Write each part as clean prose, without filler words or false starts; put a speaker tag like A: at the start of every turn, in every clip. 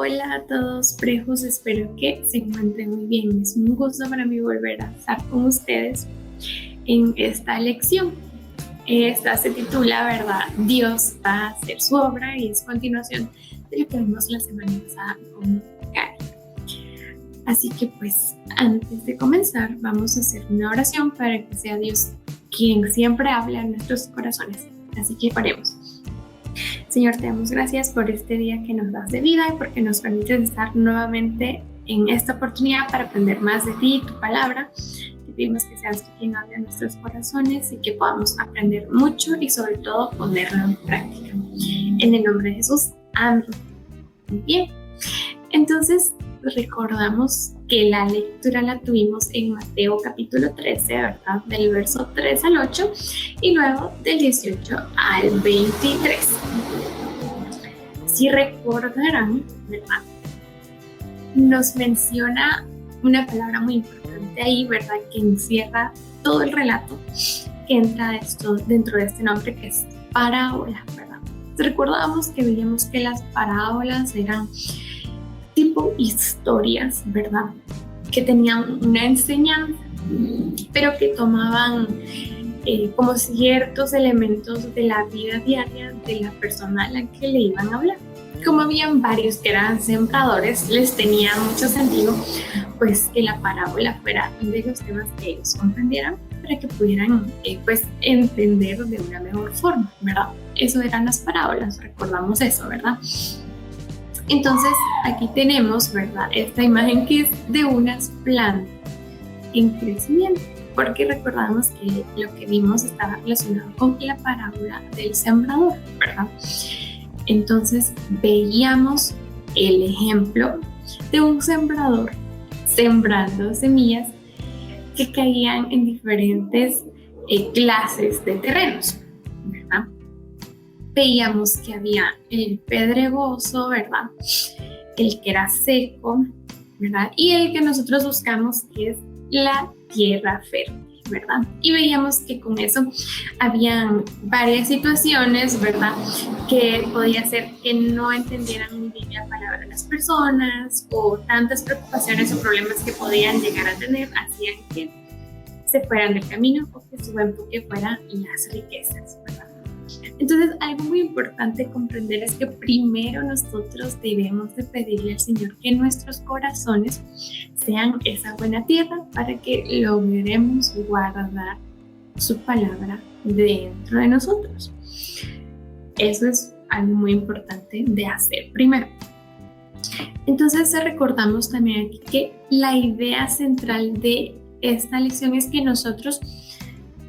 A: Hola a todos, prejos, espero que se encuentren muy bien. Es un gusto para mí volver a estar con ustedes en esta lección. Esta se titula, ¿verdad? Dios va a hacer su obra y es continuación de lo que vimos la semana pasada con Cari. Así que pues antes de comenzar vamos a hacer una oración para que sea Dios quien siempre habla en nuestros corazones. Así que oremos. Señor, te damos gracias por este día que nos das de vida y porque nos permites estar nuevamente en esta oportunidad para aprender más de ti y tu palabra. Te pedimos que seas tú quien hable a nuestros corazones y que podamos aprender mucho y sobre todo ponerlo en práctica. En el nombre de Jesús, amén. Bien, entonces recordamos que la lectura la tuvimos en Mateo capítulo 13, ¿verdad? Del verso 3 al 8 y luego del 18 al 23. Si recordarán, ¿verdad? Nos menciona una palabra muy importante ahí, ¿verdad? Que encierra todo el relato que entra dentro de este nombre que es parábola, ¿verdad? Recordamos que veíamos que las parábolas eran tipo historias, ¿verdad? Que tenían una enseñanza, pero que tomaban como ciertos elementos de la vida diaria de la persona a la que le iban a hablar. Como habían varios que eran sembradores, les tenía mucho sentido pues que la parábola fuera de los temas que ellos comprendieran para que pudieran pues entender de una mejor forma, ¿verdad? Eso eran las parábolas, recordamos eso, ¿verdad? Entonces aquí tenemos, ¿verdad? Esta imagen que es de unas plantas en crecimiento, porque recordamos que lo que vimos estaba relacionado con la parábola del sembrador, ¿verdad? Entonces veíamos el ejemplo de un sembrador sembrando semillas que caían en diferentes clases de terrenos, ¿verdad? Veíamos que había el pedregoso, ¿verdad? El que era seco, ¿verdad? Y el que nosotros buscamos, que es la tierra fértil, ¿verdad? Y veíamos que con eso habían varias situaciones, ¿verdad? Que podía ser que no entendieran muy bien la palabra de las personas o tantas preocupaciones o problemas que podían llegar a tener hacían que se fueran del camino o que su enfoque fuera las riquezas, ¿verdad? Entonces, algo muy importante comprender es que primero nosotros debemos de pedirle al Señor que nuestros corazones sean esa buena tierra para que logremos guardar su palabra dentro de nosotros. Eso es algo muy importante de hacer primero. Entonces, recordamos también aquí que la idea central de esta lección es que nosotros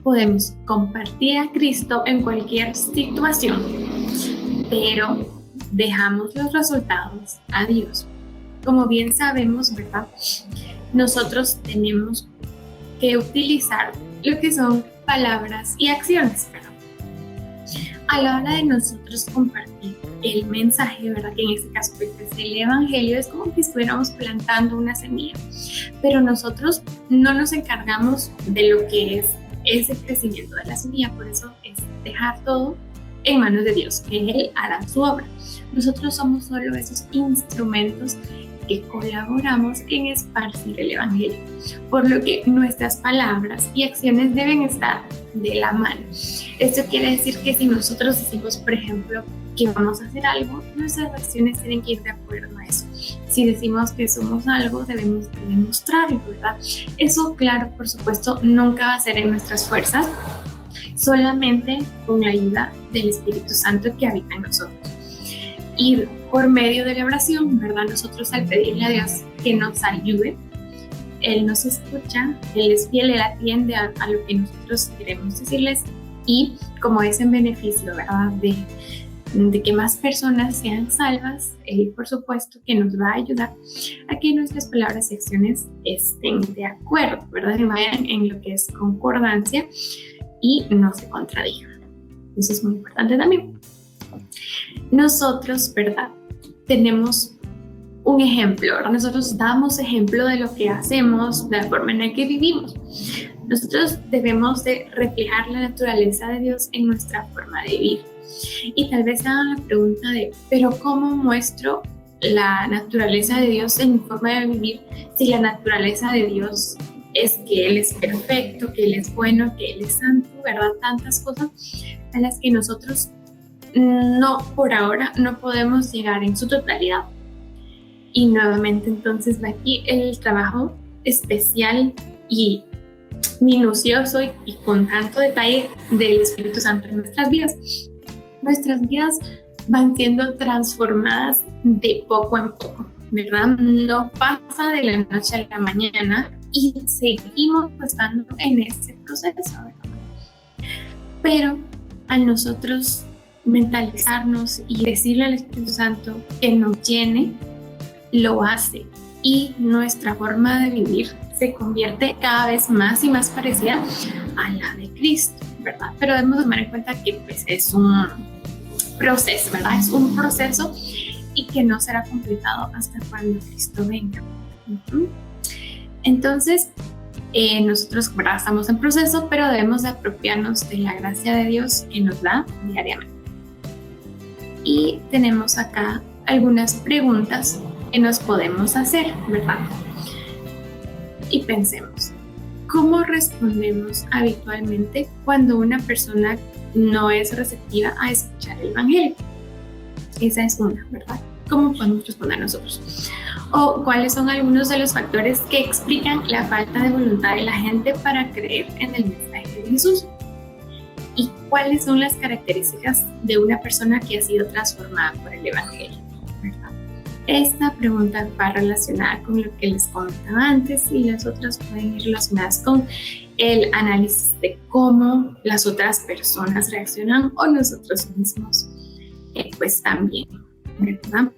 A: podemos compartir a Cristo en cualquier situación, pero dejamos los resultados a Dios. Como bien sabemos, ¿verdad? Nosotros tenemos que utilizar lo que son palabras y acciones, ¿verdad? A la hora de nosotros compartir el mensaje, ¿verdad? Que en este caso pues, es el evangelio, es como que estuviéramos plantando una semilla, pero nosotros no nos encargamos de lo que es ese crecimiento de la semilla, por eso es dejar todo en manos de Dios, que Él hará su obra. Nosotros somos solo esos instrumentos que colaboramos en esparcir el evangelio, por lo que nuestras palabras y acciones deben estar de la mano. Esto quiere decir que si nosotros decimos, por ejemplo, que vamos a hacer algo, nuestras acciones tienen que ir de acuerdo a eso. Si decimos que somos algo, debemos demostrarlo, ¿verdad? Eso, claro, por supuesto, nunca va a ser en nuestras fuerzas, solamente con la ayuda del Espíritu Santo que habita en nosotros. Y por medio de la oración, ¿verdad? Nosotros al pedirle a Dios que nos ayude, Él nos escucha, Él es fiel, Él atiende a lo que nosotros queremos decirles y como es en beneficio, ¿verdad? De que más personas sean salvas, Él por supuesto que nos va a ayudar a que nuestras palabras y acciones estén de acuerdo, ¿verdad? Que vayan en lo que es concordancia y no se contradigan. Eso es muy importante también. Nosotros, ¿verdad? Tenemos un ejemplo, ¿verdad? Nosotros damos ejemplo de lo que hacemos, de la forma en la que vivimos. Nosotros debemos de reflejar la naturaleza de Dios en nuestra forma de vivir. Y tal vez hagan la pregunta de, ¿pero cómo muestro la naturaleza de Dios en mi forma de vivir, si la naturaleza de Dios es que Él es perfecto, que Él es bueno, que Él es santo, ¿verdad? Tantas cosas a las que nosotros no, por ahora, no podemos llegar en su totalidad. Y nuevamente entonces va aquí el trabajo especial y minucioso y con tanto detalle del Espíritu Santo en nuestras vidas. Nuestras vidas van siendo transformadas de poco en poco, ¿verdad? No pasa de la noche a la mañana y seguimos estando en ese proceso, ¿verdad? Pero al nosotros mentalizarnos y decirle al Espíritu Santo que nos llene, lo hace, y nuestra forma de vivir se convierte cada vez más y más parecida a la de Cristo, ¿verdad? Pero debemos tomar en cuenta que pues, es un proceso, ¿verdad? Es un proceso y que no será completado hasta cuando Cristo venga. Entonces, nosotros, ¿verdad?, estamos en proceso, pero debemos de apropiarnos de la gracia de Dios que nos da diariamente. Y tenemos acá algunas preguntas que nos podemos hacer, ¿verdad? Y pensemos, ¿cómo respondemos habitualmente cuando una persona no es receptiva a escuchar el Evangelio? Esa es una, ¿verdad? ¿Cómo podemos responder nosotros? O cuáles son algunos de los factores que explican la falta de voluntad de la gente para creer en el mensaje de Jesús. ¿Y cuáles son las características de una persona que ha sido transformada por el Evangelio? ¿Verdad? Esta pregunta va relacionada con lo que les comentaba antes, y las otras pueden ir relacionadas con el análisis de cómo las otras personas reaccionan o nosotros mismos, pues también, ¿verdad?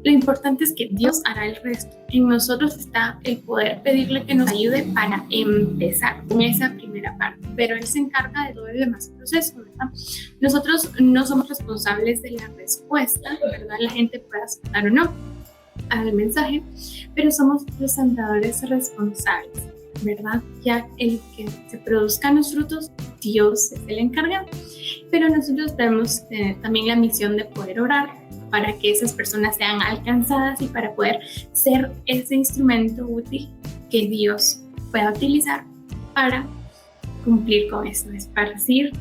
A: Lo importante es que Dios hará el resto. En nosotros está el poder pedirle que nos ayude para empezar con esa primera parte, pero Él se encarga de todo el demás proceso, ¿verdad? Nosotros no somos responsables de la respuesta, ¿verdad? La gente puede aceptar o no al mensaje, pero somos los andadores responsables, ¿verdad? Ya el que se produzcan los frutos, Dios es el encargado, pero nosotros debemos tener también la misión de poder orar para que esas personas sean alcanzadas y para poder ser ese instrumento útil que Dios pueda utilizar para cumplir con eso, esparcir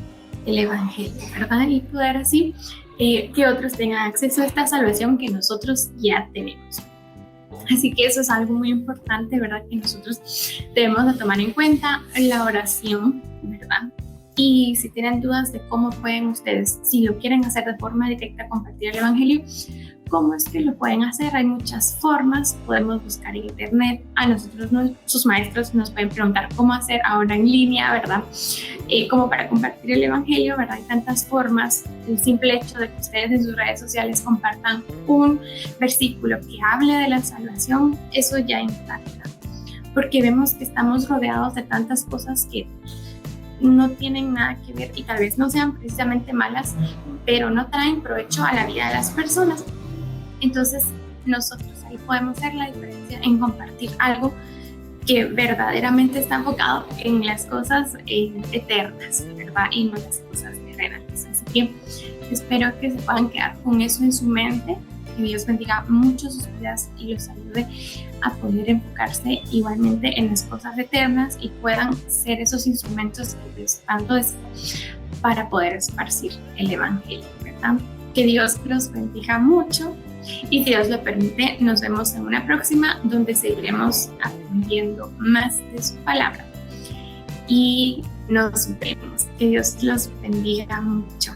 A: el Evangelio, ¿verdad? Y poder así que otros tengan acceso a esta salvación que nosotros ya tenemos. Así que eso es algo muy importante, ¿verdad? Que nosotros debemos de tomar en cuenta la oración, ¿verdad? Y si tienen dudas de cómo pueden ustedes, si lo quieren hacer de forma directa, compartir el Evangelio, ¿cómo es que lo pueden hacer? Hay muchas formas, podemos buscar en internet, a nosotros, sus maestros nos pueden preguntar cómo hacer ahora en línea, ¿verdad? Como para compartir el Evangelio, ¿verdad? Hay tantas formas. El simple hecho de que ustedes en sus redes sociales compartan un versículo que hable de la salvación, eso ya impacta, porque vemos que estamos rodeados de tantas cosas que no tienen nada que ver y tal vez no sean precisamente malas, pero no traen provecho a la vida de las personas. Entonces nosotros ahí podemos hacer la diferencia en compartir algo que verdaderamente está enfocado en las cosas eternas, ¿verdad? Y no las cosas terrenales. Así que espero que se puedan quedar con eso en su mente, que Dios bendiga mucho sus vidas y los ayude a poder enfocarse igualmente en las cosas eternas y puedan ser esos instrumentos que Dios tanto desea para poder esparcir el Evangelio, ¿verdad? Que Dios los bendiga mucho y si Dios lo permite, nos vemos en una próxima donde seguiremos aprendiendo más de su palabra y nos vemos. Que Dios los bendiga mucho.